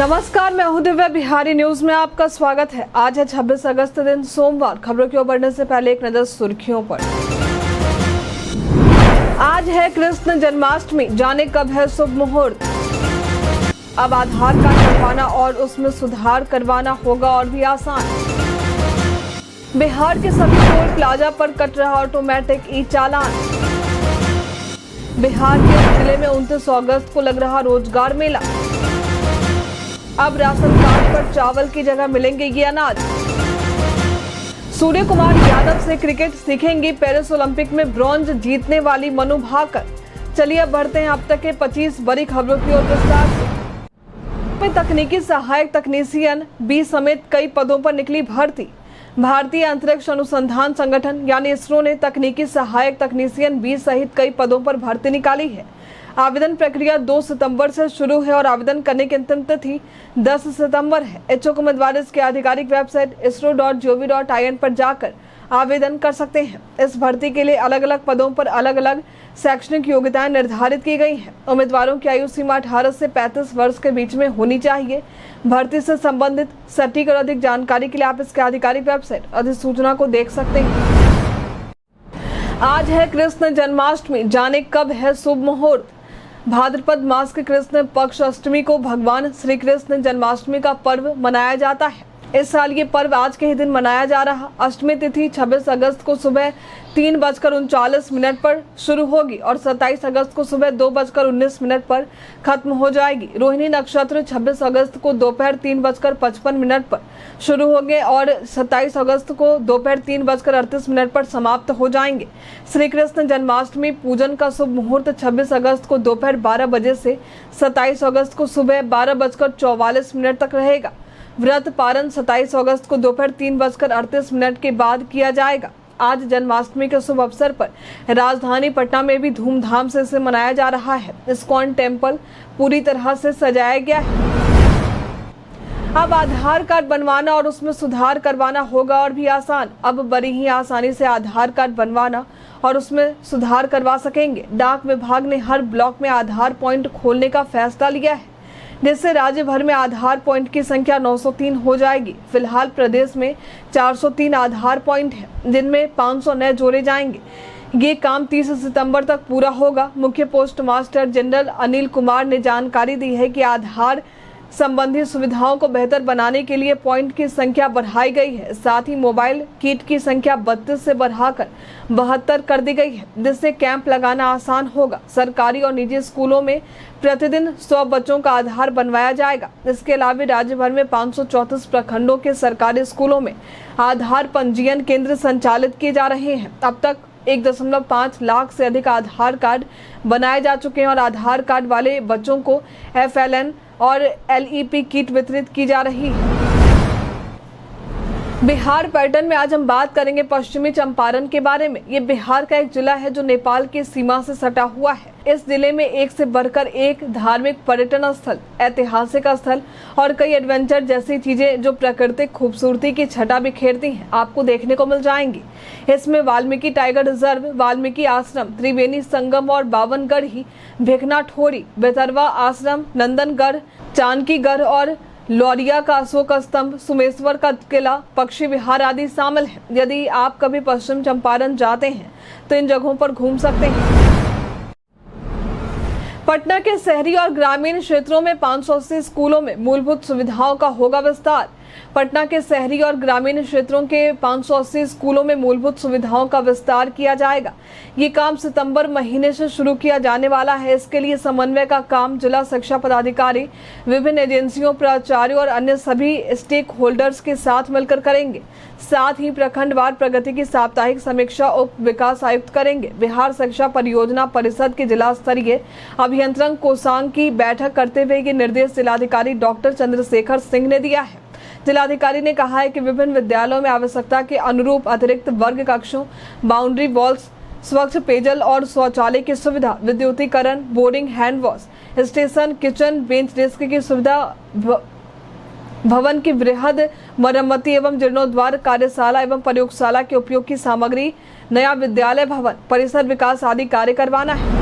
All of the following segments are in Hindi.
नमस्कार, मैं हूं दिव्या। बिहारी न्यूज में आपका स्वागत है। आज है 26 अगस्त दिन सोमवार। खबरों की ओर बढ़ने से पहले एक नजर सुर्खियों पर। आज है कृष्ण जन्माष्टमी, जाने कब है शुभ मुहूर्त। अब आधार कार्ड बनवाना और उसमें सुधार करवाना होगा और भी आसान। बिहार के सभी टोल प्लाजा पर कट रहा ऑटोमेटिक ई चालान। बिहार के जिले में 29 अगस्त को लग रहा रोजगार मेला। अब राशन कार्ड पर चावल की जगह मिलेंगे ये अनाज। सूर्य कुमार यादव से क्रिकेट सीखेंगी पेरिस ओलंपिक में ब्रॉन्ज जीतने वाली मनु भाकर। चलिए अब बढ़ते हैं अब तक के 25 बड़ी खबरों की ओर विस्तार से। तकनीकी सहायक तकनीशियन बी समेत कई पदों पर निकली भर्ती। भारतीय अंतरिक्ष अनुसंधान संगठन यानी इसरो ने तकनीकी सहायक तकनीशियन बी सहित कई पदों पर भर्ती निकाली है। आवेदन प्रक्रिया 2 सितंबर से शुरू है और आवेदन करने की अंतिम तिथि 10 सितंबर है। इच्छुक उम्मीदवार इसकी आधिकारिक वेबसाइट isro.gov.in पर जाकर आवेदन कर सकते हैं। इस भर्ती के लिए अलग अलग पदों पर अलग अलग शैक्षणिक योग्यताएं निर्धारित की गई हैं। उम्मीदवारों की आयु सीमा 18 से 35 वर्ष के बीच में होनी चाहिए। भर्ती से संबंधित सटीक और अधिक जानकारी के लिए आप इसके आधिकारिक वेबसाइट अधिसूचना को देख सकते हैं। आज है कृष्ण जन्माष्टमी, जाने कब है शुभ मुहूर्त। भाद्रपद मास के कृष्ण पक्ष अष्टमी को भगवान श्री कृष्ण जन्माष्टमी का पर्व मनाया जाता है। इस साल ये पर्व आज के ही दिन मनाया जा रहा। अष्टमी तिथि 26 अगस्त को सुबह 3:39 पर शुरू होगी और 27 अगस्त को सुबह 2:19 पर खत्म हो जाएगी। रोहिणी नक्षत्र 26 अगस्त को दोपहर 3:55 पर शुरू होंगे और 27 अगस्त को दोपहर 3:38 पर समाप्त हो जाएंगे। श्री कृष्ण जन्माष्टमी पूजन का शुभ मुहूर्त 26 अगस्त को दोपहर 12 बजे से 27 अगस्त को सुबह 12:44 तक रहेगा। व्रत पारण 27 अगस्त को दोपहर 3:38 के बाद किया जाएगा। आज जन्माष्टमी के शुभ अवसर पर राजधानी पटना में भी धूमधाम से इसे मनाया जा रहा है। इस्कॉन टेम्पल पूरी तरह से सजाया गया है। अब आधार कार्ड बनवाना और उसमें सुधार करवाना होगा और भी आसान। अब बड़ी ही आसानी से आधार कार्ड बनवाना और उसमें सुधार करवा सकेंगे। डाक विभाग ने हर ब्लॉक में आधार पॉइंट खोलने का फैसला लिया है, जिससे राज्य भर में आधार पॉइंट की संख्या 903 हो जाएगी। फिलहाल प्रदेश में 403 आधार पॉइंट हैं, जिनमें 500 नए जोड़े जाएंगे। ये काम 30 सितंबर तक पूरा होगा। मुख्य post master general Anil Kumar ने जानकारी दी है कि आधार संबंधी सुविधाओं को बेहतर बनाने के लिए पॉइंट की संख्या बढ़ाई गई है। साथ ही मोबाइल किट की संख्या 32 से बढ़ाकर 72 कर दी गई है, जिससे कैंप लगाना आसान होगा। सरकारी और निजी स्कूलों में प्रतिदिन 100 बच्चों का आधार बनवाया जाएगा। इसके अलावा राज्य भर में 534 प्रखंडों के सरकारी स्कूलों में आधार पंजीयन केंद्र संचालित किए जा रहे हैं। अब तक 1.5 लाख से अधिक आधार कार्ड बनाए जा चुके हैं और आधार कार्ड वाले बच्चों को FLN और LEP किट वितरित की जा रही है। बिहार पर्यटन में आज हम बात करेंगे पश्चिमी चंपारण के बारे में। ये बिहार का एक जिला है जो नेपाल की सीमा से सटा हुआ है। इस जिले में एक से बढ़कर एक धार्मिक पर्यटन स्थल, ऐतिहासिक स्थल और कई एडवेंचर जैसी चीजें जो प्राकृतिक खूबसूरती की छटा बिखेरती हैं, आपको देखने को मिल जाएंगी। इसमें वाल्मीकि टाइगर रिजर्व, वाल्मीकि आश्रम, त्रिवेणी संगम और बावनगढ़ी, भिखना ठोरी, बेतरवा आश्रम, नंदनगढ़, चानकीगढ़ और लौरिया का अशोक स्तंभ, सुमेश्वर का किला, पक्षी विहार आदि शामिल हैं। यदि आप कभी पश्चिम चंपारण जाते हैं तो इन जगहों पर घूम सकते हैं। पटना के शहरी और ग्रामीण क्षेत्रों में 580 स्कूलों में मूलभूत सुविधाओं का होगा विस्तार। पटना के शहरी और ग्रामीण क्षेत्रों के 580 स्कूलों में मूलभूत सुविधाओं का विस्तार किया जाएगा। ये काम सितंबर महीने से शुरू किया जाने वाला है। इसके लिए समन्वय का काम जिला शिक्षा पदाधिकारी, विभिन्न एजेंसियों, प्राचार्यों और अन्य सभी स्टेक होल्डर्स के साथ मिलकर करेंगे। साथ ही प्रखंडवार प्रगति की साप्ताहिक समीक्षा उप विकास आयुक्त करेंगे। बिहार शिक्षा परियोजना परिषद के जिला स्तरीय अभियंत्रण कोषांग की बैठक करते हुए ये निर्देश जिलाधिकारी डॉक्टर चंद्रशेखर सिंह ने दिया है। जिलाधिकारी ने कहा है कि विभिन्न विद्यालयों में आवश्यकता के अनुरूप अतिरिक्त वर्ग कक्षों, बाउंड्री वॉल्स, स्वच्छ पेयजल और शौचालय की सुविधा, विद्युतीकरण, boarding, hand wash station, kitchen, bench desk की सुविधा, भवन की वृहद मरम्मती एवं जीर्णोद्धार, कार्यशाला एवं प्रयोगशाला के उपयोग की सामग्री, नया विद्यालय भवन, परिसर विकास आदि कार्य करवाना है।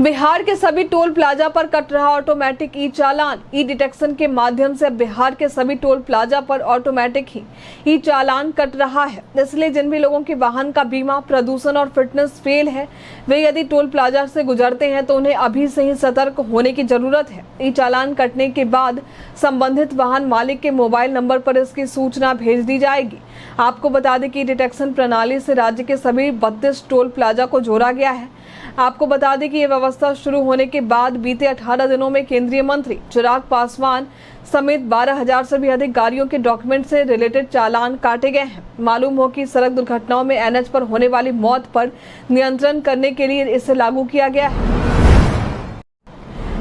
बिहार के सभी टोल प्लाजा पर कट रहा ऑटोमेटिक ई चालान। ई डिटेक्शन के माध्यम से बिहार के सभी टोल प्लाजा पर ऑटोमेटिक ही ई चालान कट रहा है। इसलिए जिन भी लोगों के वाहन का बीमा, प्रदूषण और फिटनेस फेल है, वे यदि टोल प्लाजा से गुजरते हैं तो उन्हें अभी से ही सतर्क होने की जरूरत है। ई चालान कटने के बाद संबंधित वाहन मालिक के मोबाइल नंबर पर इसकी सूचना भेज दी जाएगी। आपको बता दें कि डिटेक्शन प्रणाली से राज्य के सभी 32 टोल प्लाजा को जोड़ा गया है। आपको बता दें कि यह व्यवस्था शुरू होने के बाद बीते 18 दिनों में केंद्रीय मंत्री चिराग पासवान समेत 12,000 से भी अधिक गाड़ियों के डॉक्यूमेंट से रिलेटेड चालान काटे गए हैं। मालूम हो कि सड़क दुर्घटनाओं में एनएच पर होने वाली मौत पर नियंत्रण करने के लिए इसे लागू किया गया है।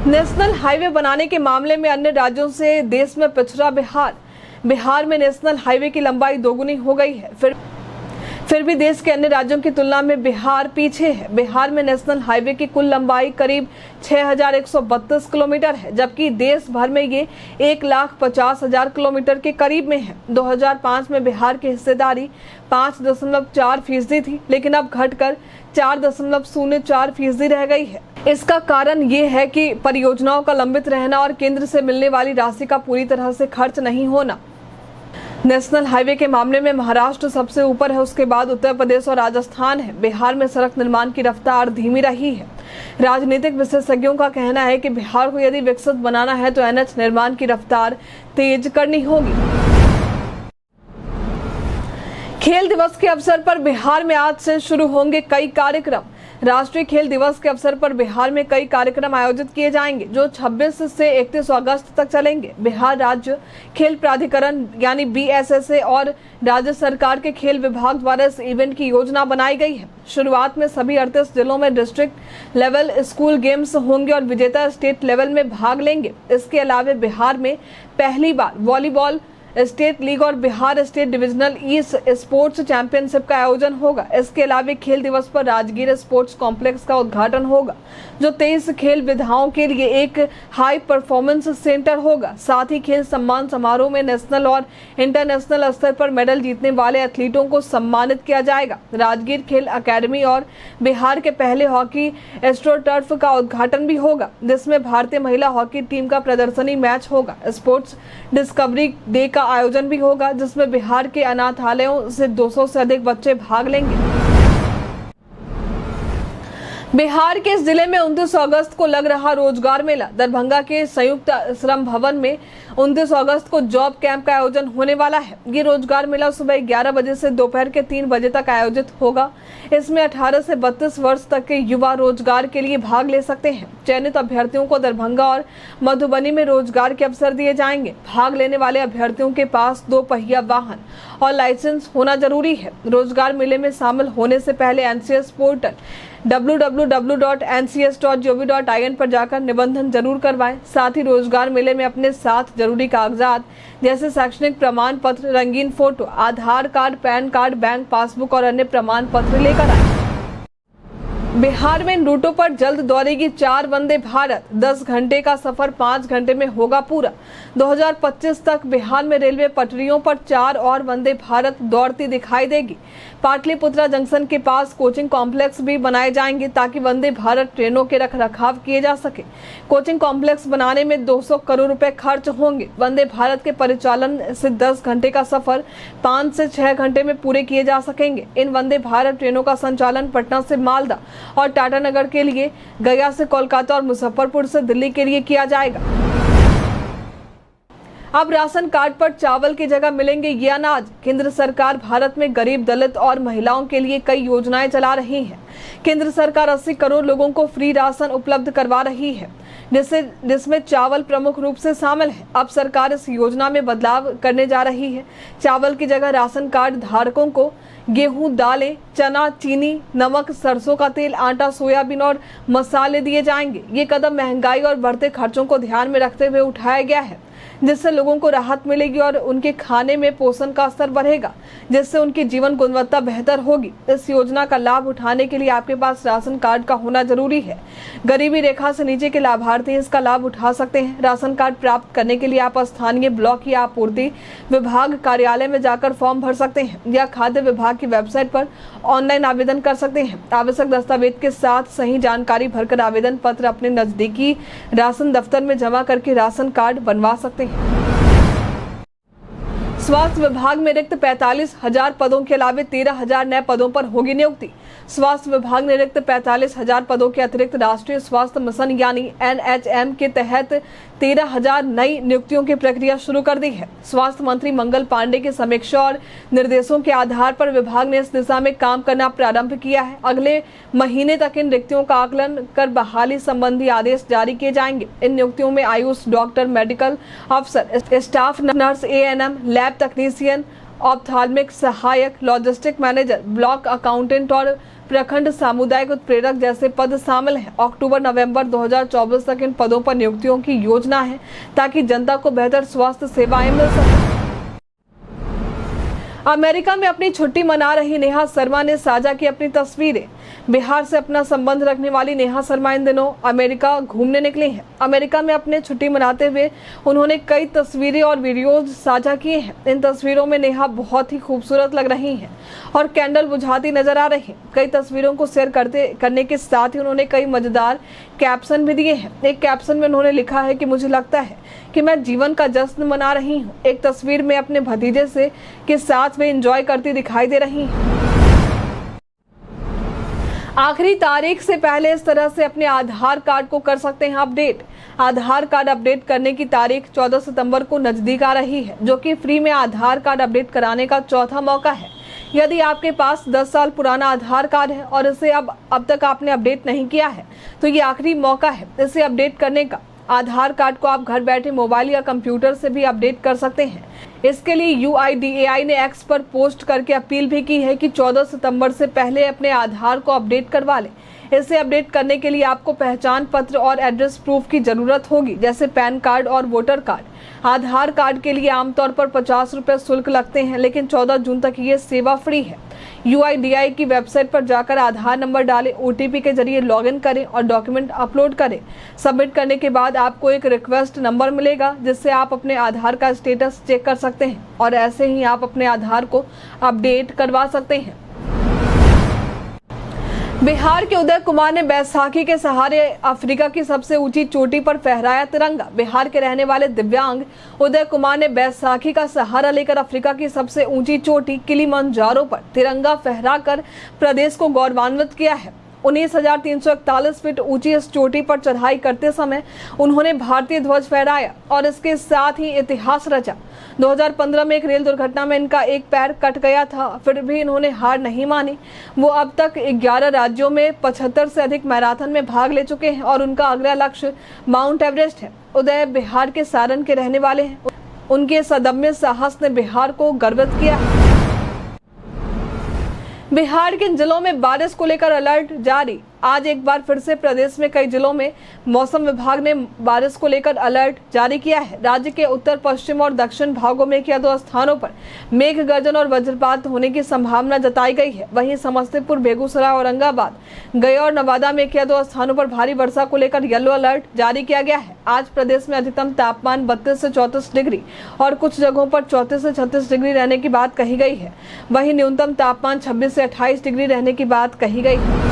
नेशनल हाईवे बनाने के मामले में अन्य राज्यों से देश में पिछड़ा बिहार में नेशनल हाईवे की लंबाई दोगुनी हो गई है। फिर भी देश के अन्य राज्यों की तुलना में बिहार पीछे है। बिहार में नेशनल हाईवे की कुल लंबाई करीब 6,132 किलोमीटर है, जबकि देश भर में ये 1,50,000 किलोमीटर के करीब में है। 2005 में बिहार की हिस्सेदारी 5.4% थी, लेकिन अब घटकर 4.04% रह गई है। इसका कारण ये है कि परियोजनाओं का लंबित रहना और केंद्र से मिलने वाली राशि का पूरी तरह से खर्च नहीं होना। नेशनल हाईवे के मामले में महाराष्ट्र सबसे ऊपर है, उसके बाद उत्तर प्रदेश और राजस्थान है। बिहार में सड़क निर्माण की रफ्तार धीमी रही है। राजनीतिक विशेषज्ञों का कहना है कि बिहार को यदि विकसित बनाना है तो एनएच निर्माण की रफ्तार तेज करनी होगी। खेल दिवस के अवसर पर बिहार में आज से शुरू होंगे कई कार्यक्रम। राष्ट्रीय खेल दिवस के अवसर पर बिहार में कई कार्यक्रम आयोजित किए जाएंगे, जो 26 से 31 अगस्त तक चलेंगे। बिहार राज्य खेल प्राधिकरण यानी BSSA और राज्य सरकार के खेल विभाग द्वारा इस इवेंट की योजना बनाई गई है। शुरुआत में सभी 38 जिलों में डिस्ट्रिक्ट लेवल स्कूल गेम्स होंगे और विजेता स्टेट लेवल में भाग लेंगे। इसके अलावा बिहार में पहली बार वॉलीबॉल स्टेट लीग और Bihar state divisional e sports championship का आयोजन होगा। इसके अलावा खेल दिवस पर राजगीर स्पोर्ट्स कॉम्प्लेक्स का उद्घाटन होगा, जो 23 खेल विधाओं के लिए एक हाई परफॉर्मेंस सेंटर होगा। साथ ही खेल सम्मान समारोह में नेशनल और इंटरनेशनल स्तर पर मेडल जीतने वाले एथलीटों को सम्मानित किया जाएगा। राजगीर खेल अकेडमी और बिहार के पहले हॉकी एस्ट्रोटर्फ का उद्घाटन भी होगा, जिसमें भारतीय महिला हॉकी टीम का प्रदर्शनी मैच होगा। स्पोर्ट्स डिस्कवरी डे का आयोजन भी होगा, जिसमें बिहार के अनाथालयों से 200 से अधिक बच्चे भाग लेंगे। बिहार के इस जिले में 29 अगस्त को लग रहा रोजगार मेला। दरभंगा के संयुक्त श्रम भवन में 29 अगस्त को जॉब कैंप का आयोजन होने वाला है। ये रोजगार मेला सुबह 11 बजे से दोपहर के 3 बजे तक आयोजित होगा। इसमें 18 से 32 वर्ष तक के युवा रोजगार के लिए भाग ले सकते हैं। चयनित अभ्यर्थियों को दरभंगा और मधुबनी में रोजगार के अवसर दिए जाएंगे। भाग लेने वाले अभ्यर्थियों के पास 2 पहिया वाहन और लाइसेंस होना जरूरी है। रोजगार मेले में शामिल होने से पहले NCS पोर्टल www.ncs.gov.in पर जाकर निबंधन जरूर करवाएं। साथ ही रोजगार मेले में अपने साथ जरूरी कागजात जैसे शैक्षणिक प्रमाण पत्र, रंगीन photo, Aadhaar card, PAN card, bank passbook और अन्य प्रमाण पत्र लेकर आए। बिहार में इन रूटों पर जल्द दौड़ेगी 4 वंदे भारत। 10 घंटे का सफर 5 घंटे में होगा पूरा। 2025 तक बिहार में रेलवे पटरियों पर 4 और वंदे भारत दौड़ती दिखाई देगी। पाटलिपुत्रा जंक्शन के पास कोचिंग कॉम्प्लेक्स भी बनाए जाएंगे, ताकि वंदे भारत ट्रेनों के रखरखाव किए जा सके। कोचिंग कॉम्प्लेक्स बनाने में 200 करोड़ रुपए खर्च होंगे। वंदे भारत के परिचालन से 10 घंटे का सफर 5 से 6 घंटे में पूरे किए जा सकेंगे। इन वंदे भारत ट्रेनों का संचालन पटना से मालदा और टाटानगर के लिए, गया से कोलकाता और मुजफ्फरपुर से दिल्ली के लिए किया जाएगा। अब राशन कार्ड पर चावल की जगह मिलेंगे ये अनाज। केंद्र सरकार भारत में गरीब, दलित और महिलाओं के लिए कई योजनाएं चला रही है। केंद्र सरकार 80 करोड़ लोगों को फ्री राशन उपलब्ध करवा रही है, जिसमें चावल प्रमुख रूप से शामिल है। अब सरकार इस योजना में बदलाव करने जा रही है। चावल की जगह राशन कार्ड धारकों को गेहूं, दालें, चना, चीनी, नमक, सरसों का तेल, आटा, सोयाबीन और मसाले दिए जाएंगे। ये कदम महंगाई और बढ़ते खर्चों को ध्यान में रखते हुए उठाया गया है। जिससे लोगों को राहत मिलेगी और उनके खाने में पोषण का स्तर बढ़ेगा, जिससे उनकी जीवन गुणवत्ता बेहतर होगी। इस योजना का लाभ उठाने के लिए आपके पास राशन कार्ड का होना जरूरी है। गरीबी रेखा से नीचे के लाभार्थी इसका लाभ उठा सकते हैं। राशन कार्ड प्राप्त करने के लिए आप स्थानीय ब्लॉक या आपूर्ति विभाग कार्यालय में जाकर फॉर्म भर सकते हैं या खाद्य विभाग की वेबसाइट पर ऑनलाइन आवेदन कर सकते हैं। आवश्यक दस्तावेज के साथ सही जानकारी भरकर आवेदन पत्र अपने नजदीकी राशन दफ्तर में जमा करके राशन कार्ड बनवा सकते हैं। स्वास्थ्य विभाग में रिक्त 45,000 पदों के अलावा 13,000 नए पदों पर होगी नियुक्ति। स्वास्थ्य विभाग ने रिक्त 45,000 पदों के अतिरिक्त राष्ट्रीय स्वास्थ्य मिशन यानी NHM के तहत 13,000 नई नियुक्तियों की प्रक्रिया शुरू कर दी है। स्वास्थ्य मंत्री मंगल पांडे की समीक्षा और निर्देशों के आधार पर विभाग ने इस दिशा में काम करना प्रारंभ किया है। अगले महीने तक इन रिक्तियों का आकलन कर बहाली संबंधी आदेश जारी किए जाएंगे। इन नियुक्तियों में आयुष डॉक्टर, मेडिकल अफसर, स्टाफ नर्स, ANM, लैब तकनीशियन, ऑप्थाल्मिक सहायक, लॉजिस्टिक मैनेजर, ब्लॉक अकाउंटेंट और प्रखंड सामुदायिक उत्प्रेरक जैसे पद शामिल हैं। अक्टूबर-नवंबर 2024 तक इन पदों पर नियुक्तियों की योजना है ताकि जनता को बेहतर स्वास्थ्य सेवाएं मिल सके। अमेरिका में अपनी छुट्टी मना रही नेहा शर्मा ने साझा की अपनी तस्वीरें। बिहार से अपना संबंध रखने वाली नेहा शर्मा इन दिनों अमेरिका घूमने निकली हैं। अमेरिका में अपने छुट्टी मनाते हुए उन्होंने कई तस्वीरें और वीडियोज साझा किए हैं। इन तस्वीरों में नेहा बहुत ही खूबसूरत लग रही हैं और कैंडल बुझाती नजर आ रही हैं। कई तस्वीरों को शेयर करने के साथ ही उन्होंने कई मजेदार कैप्शन भी दिए हैं। एक कैप्शन में उन्होंने लिखा है कि मुझे लगता है कि मैं जीवन का जश्न मना रही हूँ। एक तस्वीर में अपने भतीजे के साथ वे एंजॉय करती दिखाई दे रही हैं। आखिरी तारीख से पहले इस तरह से अपने आधार कार्ड को कर सकते हैं अपडेट। आधार कार्ड अपडेट करने की तारीख 14 सितंबर को नजदीक आ रही है, जो कि फ्री में आधार कार्ड अपडेट कराने का चौथा मौका है। यदि आपके पास 10 साल पुराना आधार कार्ड है और इसे अब तक आपने अपडेट नहीं किया है, तो ये आखिरी मौका है इसे अपडेट करने का। आधार कार्ड को आप घर बैठे मोबाइल या कंप्यूटर से भी अपडेट कर सकते हैं। इसके लिए UIDAI ने X पर पोस्ट करके अपील भी की है कि 14 सितंबर से पहले अपने आधार को अपडेट करवा लें। इसे अपडेट करने के लिए आपको पहचान पत्र और एड्रेस प्रूफ की जरूरत होगी, जैसे पैन कार्ड और वोटर कार्ड। आधार कार्ड के लिए आमतौर पर 50 रुपए शुल्क लगते हैं, लेकिन 14 जून तक ये सेवा फ्री है। UIDAI की वेबसाइट पर जाकर आधार नंबर डालें, OTP के जरिए लॉगिन करें और डॉक्यूमेंट अपलोड करें। सबमिट करने के बाद आपको एक रिक्वेस्ट नंबर मिलेगा, जिससे आप अपने आधार का स्टेटस चेक कर सकते हैं और ऐसे ही आप अपने आधार को अपडेट करवा सकते हैं। बिहार के उदय कुमार ने बैसाखी के सहारे अफ्रीका की सबसे ऊंची चोटी पर फहराया तिरंगा। बिहार के रहने वाले दिव्यांग उदय कुमार ने बैसाखी का सहारा लेकर अफ्रीका की सबसे ऊंची चोटी किलिमंजारो पर तिरंगा फहराकर प्रदेश को गौरवान्वित किया है। 19,341 फीट ऊंची इस चोटी पर चढ़ाई करते समय उन्होंने भारतीय ध्वज फहराया और इसके साथ ही इतिहास रचा। 2015 में एक रेल दुर्घटना में इनका एक पैर कट गया था, फिर भी इन्होंने हार नहीं मानी। वो अब तक 11 राज्यों में 75 से अधिक मैराथन में भाग ले चुके हैं और उनका अगला लक्ष्य माउंट एवरेस्ट है। उदय बिहार के सारण के रहने वाले हैं। उनके सदम्य साहस ने बिहार को गर्वित किया है। बिहार के जिलों में बारिश को लेकर अलर्ट जारी। आज एक बार फिर से प्रदेश में कई जिलों में मौसम विभाग ने बारिश को लेकर अलर्ट जारी किया है। राज्य के उत्तर पश्चिम और दक्षिण भागों में 1-2 स्थानों पर मेघ गर्जन और वज्रपात होने की संभावना जताई गई है। वहीं समस्तीपुर, बेगूसराय, औरंगाबाद, गया और नवादा में 1-2 स्थानों पर भारी वर्षा को लेकर येलो अलर्ट जारी किया गया है। आज प्रदेश में अधिकतम तापमान 32 से 34 डिग्री और कुछ जगहों पर 34 से 36 डिग्री रहने की बात कही गई है। वहीं न्यूनतम तापमान 26 से 28 डिग्री रहने की बात कही गई है।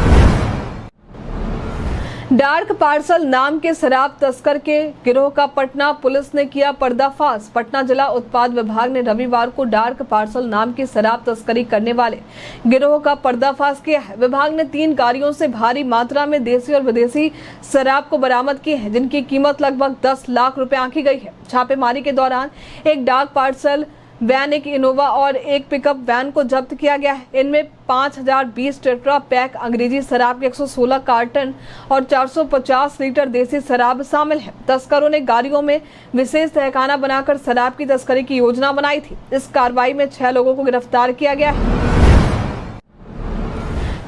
डार्क पार्सल नाम के शराब तस्कर के गिरोह का पटना पुलिस ने किया पर्दाफाश। पटना जिला उत्पाद विभाग ने रविवार को डार्क पार्सल नाम की शराब तस्करी करने वाले गिरोह का पर्दाफाश किया है। विभाग ने 3 गाड़ियों से भारी मात्रा में देसी और विदेशी शराब को बरामद की है, जिनकी कीमत लगभग 10 लाख रुपए आंकी गई है। छापेमारी के दौरान एक डार्क पार्सल वैन, एक इनोवा और एक पिकअप वैन को जब्त किया गया है। इनमें 5020 टेट्रा पैक अंग्रेजी शराब के 116 कार्टन और 450 लीटर देसी शराब शामिल है। तस्करों ने गाड़ियों में विशेष तहखाना बनाकर शराब की तस्करी की योजना बनाई थी। इस कार्रवाई में 6 लोगों को गिरफ्तार किया गया है।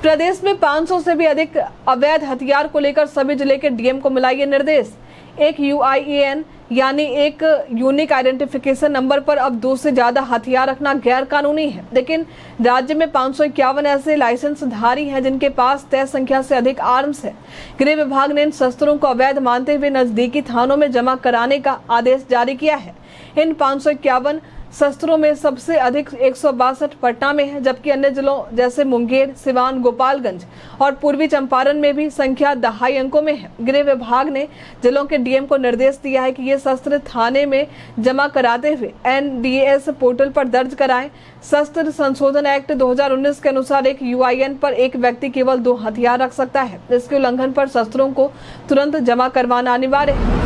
प्रदेश में 500 से भी अधिक अवैध हथियार को लेकर सभी जिले के डीएम को मिला ये निर्देश। एक UIN यानी एक यूनिक आइडेंटिफिकेशन नंबर पर अब 2 से ज्यादा हथियार रखना गैर कानूनी है। लेकिन राज्य में 551 ऐसे लाइसेंसधारी हैं जिनके पास तय संख्या से अधिक आर्म्स है। गृह विभाग ने इन शस्त्रों को अवैध मानते हुए नजदीकी थानों में जमा कराने का आदेश जारी किया है। इन 551 शस्त्रों में सबसे अधिक 162 पटना में है, जबकि अन्य जिलों जैसे मुंगेर, सिवान, गोपालगंज और पूर्वी चंपारण में भी संख्या दहाई अंकों में है। गृह विभाग ने जिलों के डीएम को निर्देश दिया है कि ये शस्त्र थाने में जमा कराते हुए NDAS पोर्टल पर दर्ज कराएं। शस्त्र संशोधन एक्ट 2019 के अनुसार एक UIN पर एक व्यक्ति केवल 2 हथियार रख सकता है। इसके उल्लंघन पर शस्त्रों को तुरंत जमा करवाना अनिवार्य है।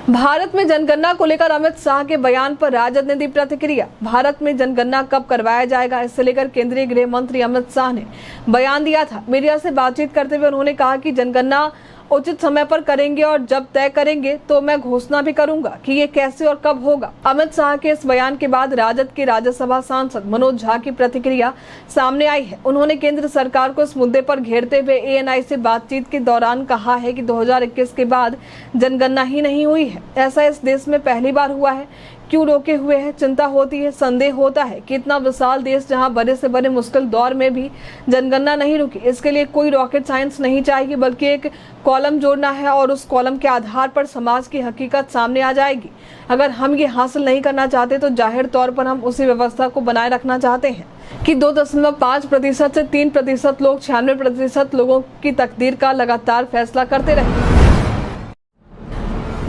भारत में जनगणना को लेकर अमित शाह के बयान पर राजद ने दी प्रतिक्रिया। भारत में जनगणना कब करवाया जाएगा, इससे लेकर केंद्रीय गृह मंत्री अमित शाह ने बयान दिया था। मीडिया से बातचीत करते हुए उन्होंने कहा कि जनगणना उचित समय पर करेंगे और जब तय करेंगे तो मैं घोषणा भी करूंगा कि ये कैसे और कब होगा। अमित शाह के इस बयान के बाद राजद के राज्यसभा सांसद मनोज झा की प्रतिक्रिया सामने आई है। उन्होंने केंद्र सरकार को इस मुद्दे पर घेरते हुए ANI से बातचीत के दौरान कहा है कि 2021 के बाद जनगणना ही नहीं हुई है। ऐसा इस देश में पहली बार हुआ है। क्यों रोके हुए हैं? चिंता होती है, संदेह होता है कि इतना विशाल देश जहां बड़े से बड़े मुश्किल दौर में भी जनगणना नहीं रुकी। इसके लिए कोई रॉकेट साइंस नहीं चाहिए, बल्कि एक कॉलम जोड़ना है और उस कॉलम के आधार पर समाज की हकीकत सामने आ जाएगी। अगर हम ये हासिल नहीं करना चाहते तो जाहिर तौर पर हम उसी व्यवस्था को बनाए रखना चाहते हैं कि 2.5% से 3% लोग 96% लोगों की तकदीर का लगातार फैसला करते रहे।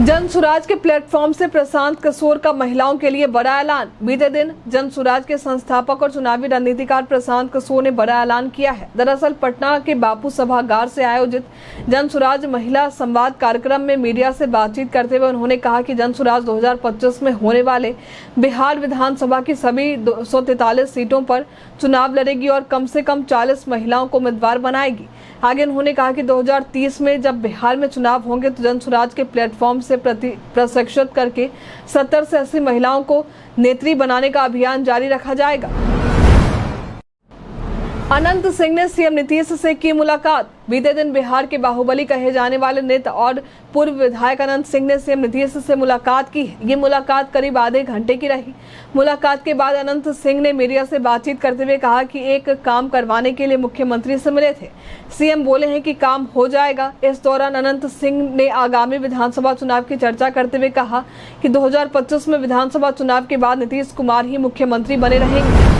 जन सुराज के प्लेटफॉर्म से प्रशांत किशोर का महिलाओं के लिए बड़ा ऐलान। बीते दिन जन सुराज के संस्थापक और चुनावी रणनीतिकार प्रशांत किशोर ने बड़ा ऐलान किया है। दरअसल पटना के बापू सभागार से आयोजित जन सुराज महिला संवाद कार्यक्रम में मीडिया से बातचीत करते हुए उन्होंने कहा कि जन सुराज 2025 में होने वाले बिहार विधानसभा की सभी 243 सीटों पर चुनाव लड़ेगी और कम से कम 40 महिलाओं को उम्मीदवार बनाएगी। आगे उन्होंने कहा कि 2030 में जब बिहार में चुनाव होंगे तो जन सुराज के प्लेटफॉर्म से प्रशिक्षित करके 70 से 80 महिलाओं को नेत्री बनाने का अभियान जारी रखा जाएगा। अनंत सिंह ने सीएम नीतीश से की मुलाकात। बीते दिन बिहार के बाहुबली कहे जाने वाले नेता और पूर्व विधायक अनंत सिंह ने सीएम नीतीश से मुलाकात की है। ये मुलाकात करीब आधे घंटे की रही। मुलाकात के बाद अनंत सिंह ने मीडिया से बातचीत करते हुए कहा कि एक काम करवाने के लिए मुख्यमंत्री से मिले थे। सीएम बोले हैं कि काम हो जाएगा। इस दौरान अनंत सिंह ने आगामी विधानसभा चुनाव की चर्चा करते हुए कहा कि 2025 में विधानसभा चुनाव के बाद नीतीश कुमार ही मुख्यमंत्री बने रहेंगे।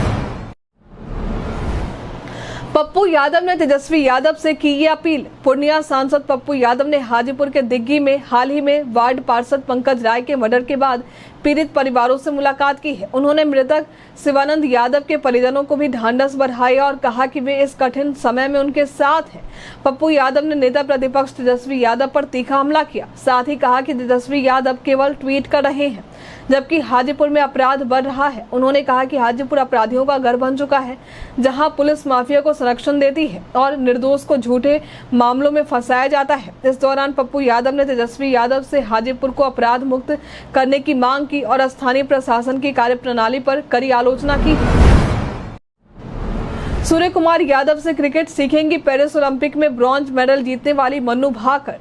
पप्पू यादव ने तेजस्वी यादव से की ये अपील। पूर्णिया सांसद पप्पू यादव ने हाजीपुर के दिग्गी में हाल ही में वार्ड पार्षद पंकज राय के मर्डर के बाद पीड़ित परिवारों से मुलाकात की है। उन्होंने मृतक शिवानंद यादव के परिजनों को भी ढांढस बढ़ाया और कहा कि वे इस कठिन समय में उनके साथ हैं। पप्पू यादव ने नेता प्रतिपक्ष तेजस्वी यादव पर तीखा हमला किया। साथ ही कहा कि तेजस्वी यादव केवल ट्वीट कर रहे हैं जबकि हाजीपुर में अपराध बढ़ रहा है। उन्होंने कहा कि हाजीपुर अपराधियों का घर बन चुका है, जहां पुलिस माफिया को संरक्षण देती है और निर्दोष को झूठे मामलों में फंसाया जाता है। इस दौरान पप्पू यादव ने तेजस्वी यादव से हाजीपुर को अपराध मुक्त करने की मांग की और स्थानीय प्रशासन की कार्यप्रणाली पर कड़ी आलोचना की। सूर्य कुमार यादव से क्रिकेट सीखेंगी पेरिस ओलंपिक में ब्रॉन्ज मेडल जीतने वाली मनु भाकर।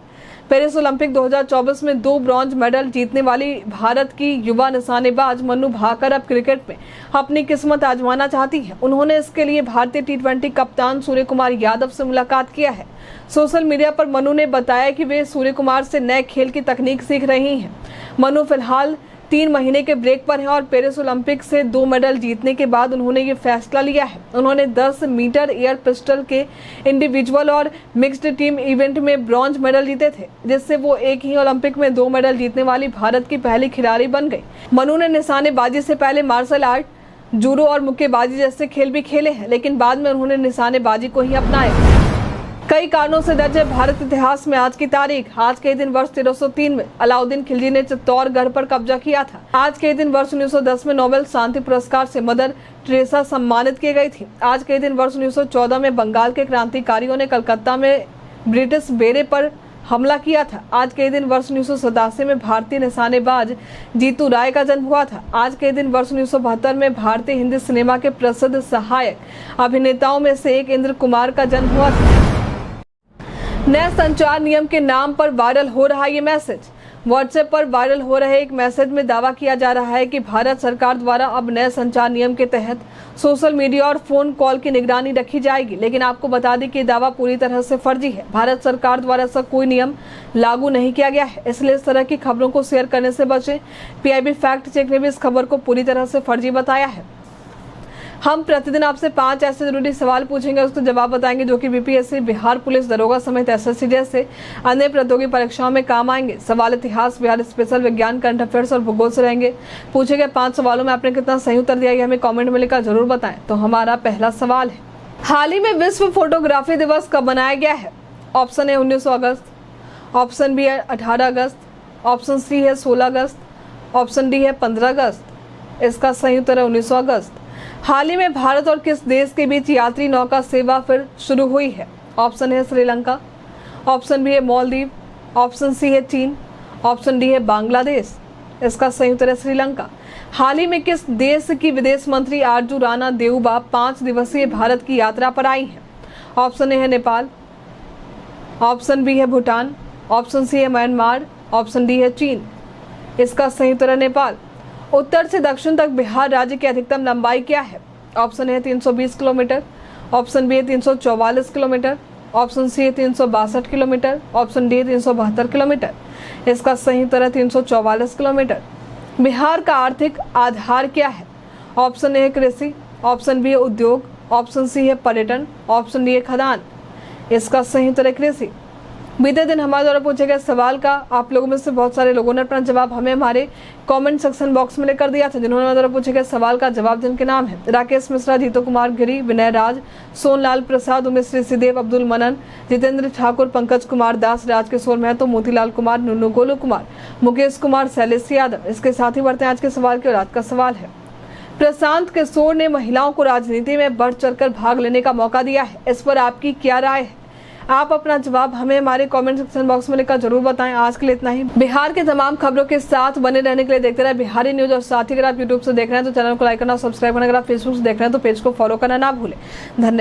पेरिस ओलंपिक 2024 में 2 ब्रॉन्ज मेडल जीतने वाली भारत की युवा निशानेबाज मनु भाकर अब क्रिकेट में अपनी किस्मत आजमाना चाहती है। उन्होंने इसके लिए भारतीय T20 कप्तान सूर्य कुमार यादव से मुलाकात किया है। सोशल मीडिया पर मनु ने बताया कि वे सूर्य कुमार से नए खेल की तकनीक सीख रही हैं। मनु फिलहाल 3 महीने के ब्रेक पर है और पेरिस ओलंपिक से 2 मेडल जीतने के बाद उन्होंने ये फैसला लिया है। उन्होंने 10 मीटर एयर पिस्टल के इंडिविजुअल और मिक्स्ड टीम इवेंट में ब्रॉन्ज मेडल जीते थे, जिससे वो एक ही ओलंपिक में 2 मेडल जीतने वाली भारत की पहली खिलाड़ी बन गई। मनु ने निशानेबाजी से पहले मार्शल आर्ट, जूडो और मुक्केबाजी जैसे खेल भी खेले हैं, लेकिन बाद में उन्होंने निशानेबाजी को ही अपनाया। कई कारणों से दर्ज है भारत इतिहास में आज की तारीख। आज के दिन वर्ष 1303 में अलाउद्दीन खिलजी ने चित्तौड़गढ़ पर कब्जा किया था। आज के दिन वर्ष 1910 में नोबेल शांति पुरस्कार से मदर टेरेसा सम्मानित की गई थी। आज के दिन वर्ष 1914 में बंगाल के क्रांतिकारियों ने कलकत्ता में ब्रिटिश बेड़े पर हमला किया था। आज के दिन वर्ष 1987 में भारतीय निशानेबाज जीतू राय का जन्म हुआ था। आज के दिन वर्ष 1972 में भारतीय हिंदी सिनेमा के प्रसिद्ध सहायक अभिनेताओं में से एक इंद्र कुमार का जन्म हुआ था। नए संचार नियम के नाम पर वायरल हो रहा ये मैसेज। व्हाट्सएप पर वायरल हो रहे एक मैसेज में दावा किया जा रहा है कि भारत सरकार द्वारा अब नए संचार नियम के तहत सोशल मीडिया और फोन कॉल की निगरानी रखी जाएगी। लेकिन आपको बता दें कि दावा पूरी तरह से फर्जी है। भारत सरकार द्वारा ऐसा कोई नियम लागू नहीं किया गया है, इसलिए इस तरह की खबरों को शेयर करने से बचें। पीआईबी फैक्ट चेक ने भी इस खबर को पूरी तरह से फर्जी बताया है। हम प्रतिदिन आपसे 5 ऐसे जरूरी सवाल पूछेंगे, उसके जवाब बताएंगे जो कि बीपीएससी, बिहार पुलिस दरोगा समेत एसएससी जैसे अन्य प्रतियोगी परीक्षाओं में काम आएंगे। सवाल इतिहास, बिहार स्पेशल, विज्ञान, करंट अफेयर्स और भूगोल से रहेंगे। पूछे गए 5 सवालों में आपने कितना सही उत्तर दिया, हमें कॉमेंट में लिखकर जरूर बताएं। तो हमारा पहला सवाल है, हाल ही में विश्व फोटोग्राफी दिवस कब मनाया गया है? ऑप्शन ए 19 अगस्त, ऑप्शन बी है 18 अगस्त, ऑप्शन सी है 16 अगस्त, ऑप्शन डी है 15 अगस्त। इसका सही उत्तर है 19 अगस्त। हाल ही में भारत और किस देश के बीच यात्री नौका सेवा फिर शुरू हुई है? ऑप्शन है श्रीलंका, ऑप्शन बी है मालदीव, ऑप्शन सी है चीन, ऑप्शन डी है बांग्लादेश। इसका सही उत्तर है श्रीलंका। हाल ही में किस देश की विदेश मंत्री आरजू राणा देउबा 5 दिवसीय भारत की यात्रा पर आई हैं? ऑप्शन ए है नेपाल, ऑप्शन बी है भूटान, ऑप्शन सी है म्यांमार, ऑप्शन डी है चीन। इसका सही उत्तर है नेपाल। उत्तर से दक्षिण तक बिहार राज्य की अधिकतम लंबाई क्या है? Option A 320 kilometre, option B 344 kilometre, option C 362 kilometre, option D 372 kilometre. इसका सही उत्तर है 344 किलोमीटर। बिहार का आर्थिक आधार क्या है? ऑप्शन ए कृषि, ऑप्शन बी उद्योग, ऑप्शन सी है पर्यटन, ऑप्शन डी है खदान। इसका सही उत्तर है कृषि। बीते दिन हमारे द्वारा पूछे गए सवाल का आप लोगों में से बहुत सारे लोगों ने अपना जवाब हमें हमारे कमेंट सेक्शन बॉक्स में लेकर दिया था। जिन्होंने हमारे द्वारा पूछे गए सवाल का जवाब, जिनके नाम है राकेश मिश्रा, जीतो कुमार गिरी, विनय राज, सोनलाल प्रसाद, उमेश ऋषिदेव, अब्दुल मनन, जितेंद्र ठाकुर, पंकज कुमार दास, राजकिशोर महतो, मोतीलाल कुमार, नुन्नू गोलू कुमार, मुकेश कुमार, शैलेश यादव। इसके साथ ही बढ़ते हैं आज के सवाल की ओर। आज का सवाल है, प्रशांत किशोर ने महिलाओं को राजनीति में बढ़ चढ़कर भाग लेने का मौका दिया है, इस पर आपकी क्या राय है? आप अपना जवाब हमें हमारे कमेंट सेक्शन बॉक्स में लिखकर जरूर बताएं। आज के लिए इतना ही। बिहार के तमाम खबरों के साथ बने रहने के लिए देखते रहे बिहारी न्यूज। और साथ ही अगर आप यूट्यूब से देख रहे हैं तो चैनल को लाइक करना, सब्सक्राइब करना। अगर आप फेसबुक से देख रहे हैं तो पेज को फॉलो करना ना भूलें। धन्यवाद।